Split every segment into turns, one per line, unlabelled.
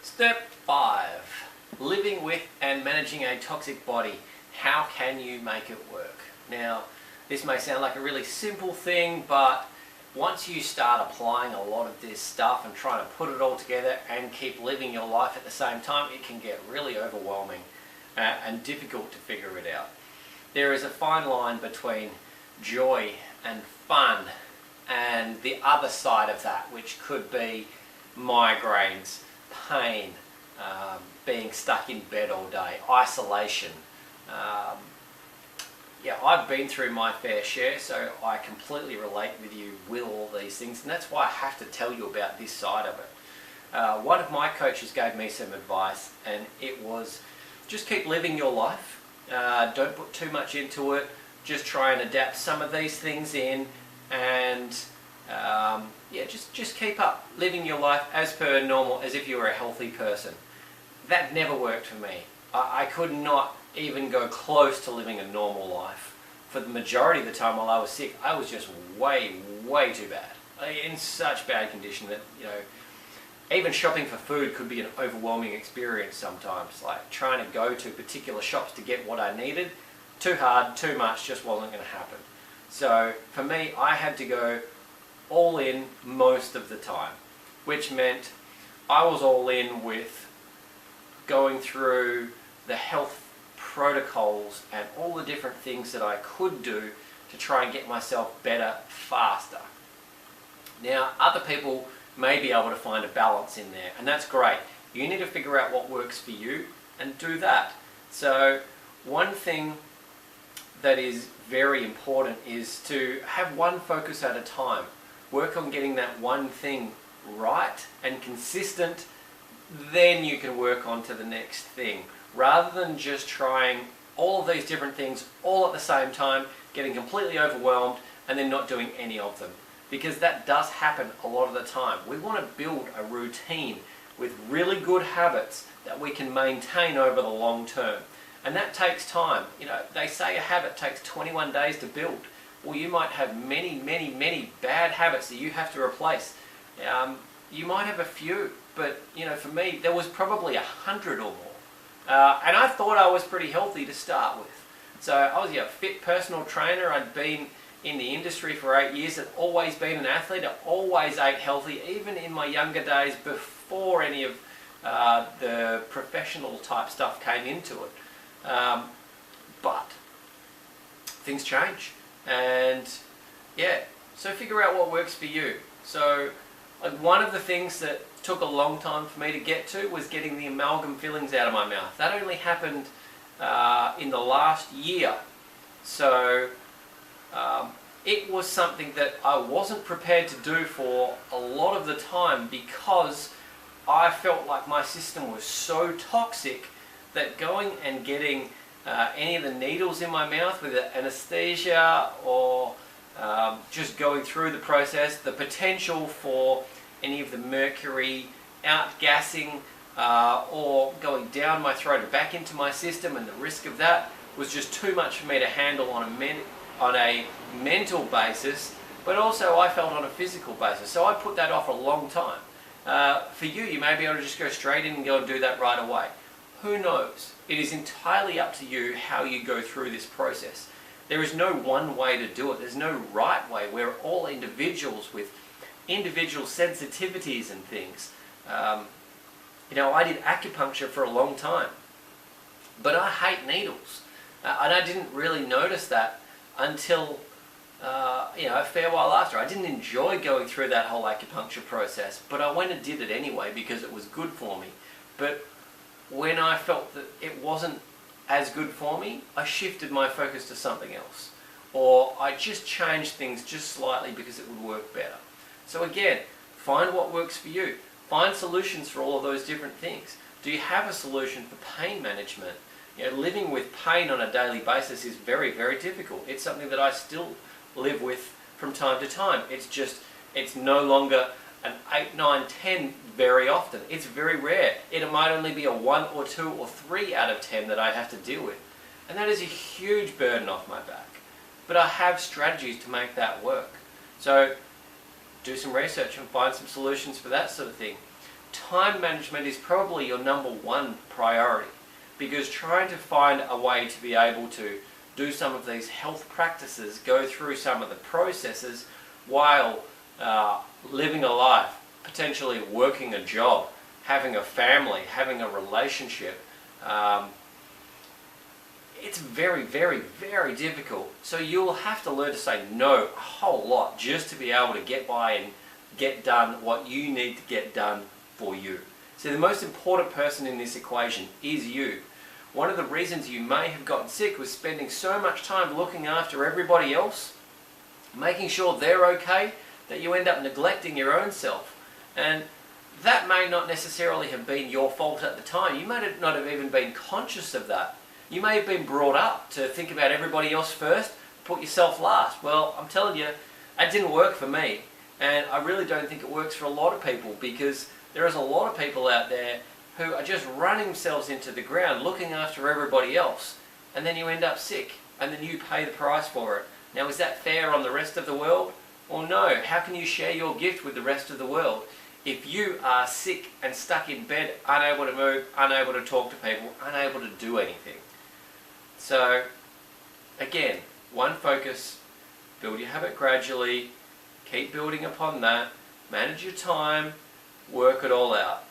Step 5. Living with and managing a toxic body. How can you make it work? Now, this may sound like a really simple thing, but once you start applying a lot of this stuff and trying to put it all together and keep living your life at the same time, it can get really overwhelming and difficult to figure it out. There is a fine line between joy and fun and the other side of that, which could be migraines, pain, being stuck in bed all day, isolation. Yeah, I've been through my fair share, so I completely relate with you with all these things, and that's why I have to tell you about this side of it. One of my coaches gave me some advice, and it was just keep living your life. Don't put too much into it. Just try and adapt some of these things in, and yeah, just keep up living your life as per normal, as if you were a healthy person. That never worked for me. I could not even go close to living a normal life. For the majority of the time while I was sick, I was just way too bad. In such bad condition that, you know, even shopping for food could be an overwhelming experience sometimes. Like trying to go to particular shops to get what I needed, too hard, too much, just wasn't going to happen. So for me, I had to go all in most of the time, which meant I was all in with going through the health protocols and all the different things that I could do to try and get myself better faster. Now, other people may be able to find a balance in there, and that's great. You need to figure out what works for you and do that. So one thing that is very important is to have one focus at a time. Work on getting that one thing right and consistent, then you can work on to the next thing, rather than just trying all of these different things all at the same time, getting completely overwhelmed and then not doing any of them. Because that does happen a lot of the time. We want to build a routine with really good habits that we can maintain over the long term. And that takes time. You know, they say a habit takes 21 days to build. Well, you might have many bad habits that you have to replace. You might have a few, but you know, for me, there was probably 100 or more. And I thought I was pretty healthy to start with. So I was a fit personal trainer. I'd been in the industry for 8 years. I'd always been an athlete. I always ate healthy, even in my younger days before any of the professional type stuff came into it. But things change. And yeah, so figure out what works for you. So one of the things that took a long time for me to get to was getting the amalgam fillings out of my mouth. That only happened in the last year. So it was something that I wasn't prepared to do for a lot of the time, because I felt like my system was so toxic that going and getting any of the needles in my mouth with anesthesia, or just going through the process, the potential for any of the mercury outgassing or going down my throat and back into my system, and the risk of that was just too much for me to handle on a mental basis, but also I felt on a physical basis. So I put that off a long time. For you, you may be able to just go straight in and go and do that right away. Who knows? It is entirely up to you how you go through this process. There is no one way to do it. There's no right way. We're all individuals with individual sensitivities and things. You know, I did acupuncture for a long time, but I hate needles. And I didn't really notice that until you know, a fair while after. I didn't enjoy going through that whole acupuncture process, but I went and did it anyway because it was good for me. But when I felt that it wasn't as good for me, I shifted my focus to something else, or I just changed things just slightly because it would work better. So again, find what works for you. Find solutions for all of those different things. Do you have a solution for pain management? You know, living with pain on a daily basis is very difficult. It's something that I still live with from time to time. It's no longer an 8, 9, 10 very often. It's very rare. It might only be a 1 or 2 or 3 out of 10 that I have to deal with. And that is a huge burden off my back. But I have strategies to make that work. So do some research and find some solutions for that sort of thing. time management is probably your number one priority, because trying to find a way to be able to do some of these health practices, go through some of the processes while living a life, potentially working a job, having a family, having a relationship, it's very, very, very difficult. So you'll have to learn to say no a whole lot just to be able to get by and get done what you need to get done for you. So the most important person in this equation is you. One of the reasons you may have gotten sick was spending so much time looking after everybody else, making sure they're okay, that you end up neglecting your own self. And that may not necessarily have been your fault at the time. You may not have even been conscious of that. You may have been brought up to think about everybody else first, put yourself last. Well, I'm telling you, that didn't work for me. And I really don't think it works for a lot of people, because there is a lot of people out there who are just running themselves into the ground looking after everybody else, and then you end up sick, and then you pay the price for it. Now, is that fair on the rest of the world? Well, no. How can you share your gift with the rest of the world if you are sick and stuck in bed, unable to move, unable to talk to people, unable to do anything? So, again, one focus, build your habit gradually, keep building upon that, manage your time, work it all out.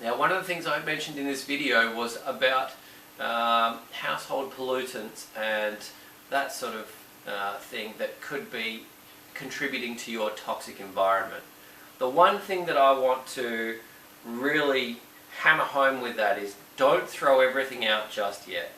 Now, one of the things I mentioned in this video was about household pollutants and that sort of thing that could be contributing to your toxic environment. The one thing that I want to really hammer home with that is, don't throw everything out just yet.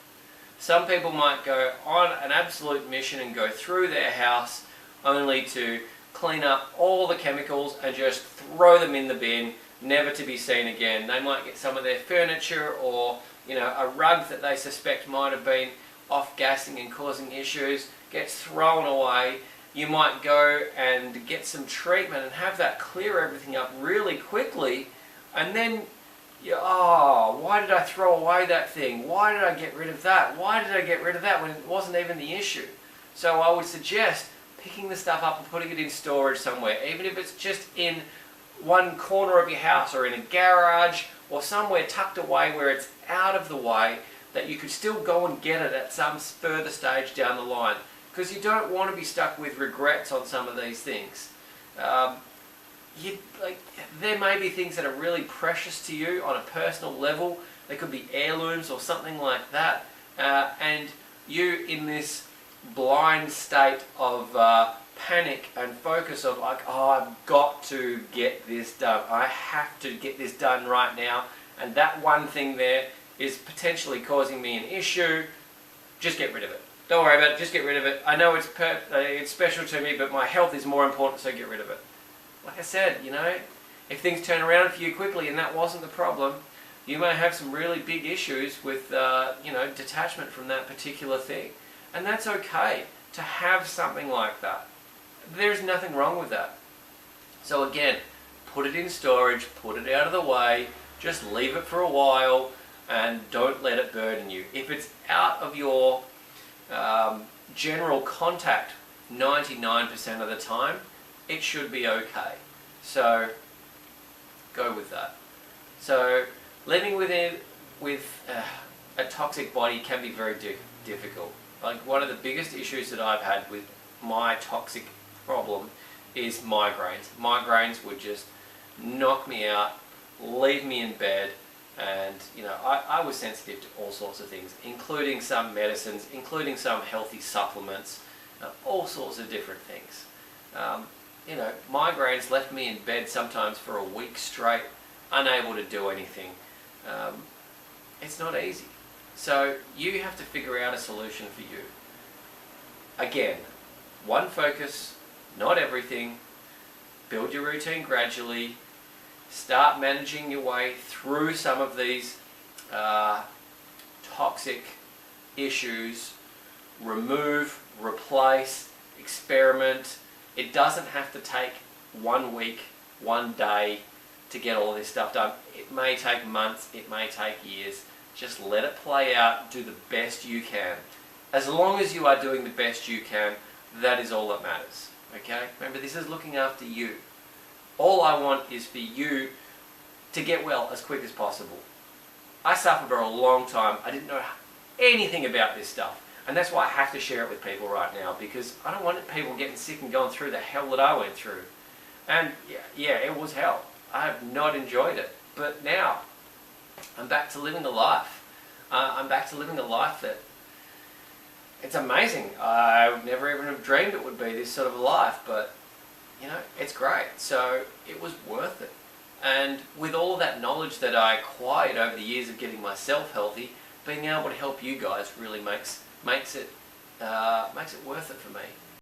Some people might go on an absolute mission and go through their house only to clean up all the chemicals and just throw them in the bin, never to be seen again. They might get some of their furniture or, you know, a rug that they suspect might have been off-gassing and causing issues, gets thrown away. You might go and get some treatment and have that clear everything up really quickly, and then oh, why did I throw away that thing? Why did I get rid of that? Why did I get rid of that when it wasn't even the issue? So I would suggest picking the stuff up and putting it in storage somewhere, even if it's just in one corner of your house or in a garage or somewhere tucked away where it's out of the way, that you could still go and get it at some further stage down the line, because you don't want to be stuck with regrets on some of these things. There may be things that are really precious to you on a personal level. They could be heirlooms or something like that, and you, in this blind state of panic and focus of like, oh, I've got to get this done, I have to get this done right now, and that one thing there is potentially causing me an issue, just get rid of it. Don't worry about it, just get rid of it. I know it's special to me, but my health is more important, so get rid of it. Like I said, you know, if things turn around for you quickly and that wasn't the problem, you may have some really big issues with, you know, detachment from that particular thing. And that's okay to have something like that. There's nothing wrong with that. So again, put it in storage, put it out of the way, just leave it for a while, and don't let it burden you. If it's out of your general contact 99% of the time, it should be okay. So go with that. So living with a toxic body can be very difficult. Like, one of the biggest issues that I've had with my toxic problem is migraines. Migraines would just knock me out, leave me in bed, and you know, I was sensitive to all sorts of things, including some medicines, including some healthy supplements, all sorts of different things. You know, migraines left me in bed sometimes for a week straight, unable to do anything. It's not easy. So you have to figure out a solution for you. Again, one focus, not everything. Build your routine gradually. Start managing your way through some of these toxic issues. Remove, replace, experiment. It doesn't have to take 1 week, 1 day to get all this stuff done. It may take months, it may take years. Just let it play out, do the best you can. As long as you are doing the best you can, that is all that matters. Okay? Remember, this is looking after you. All I want is for you to get well as quick as possible. I suffered for a long time. I didn't know anything about this stuff. And that's why I have to share it with people right now, because I don't want people getting sick and going through the hell that I went through. And yeah, it was hell. I have not enjoyed it. But now, I'm back to living the life. I'm back to living the life that, it's amazing. I would never even have dreamed it would be this sort of a life, but you know, it's great. So it was worth it. And with all of that knowledge that I acquired over the years of getting myself healthy, being able to help you guys really makes it worth it for me.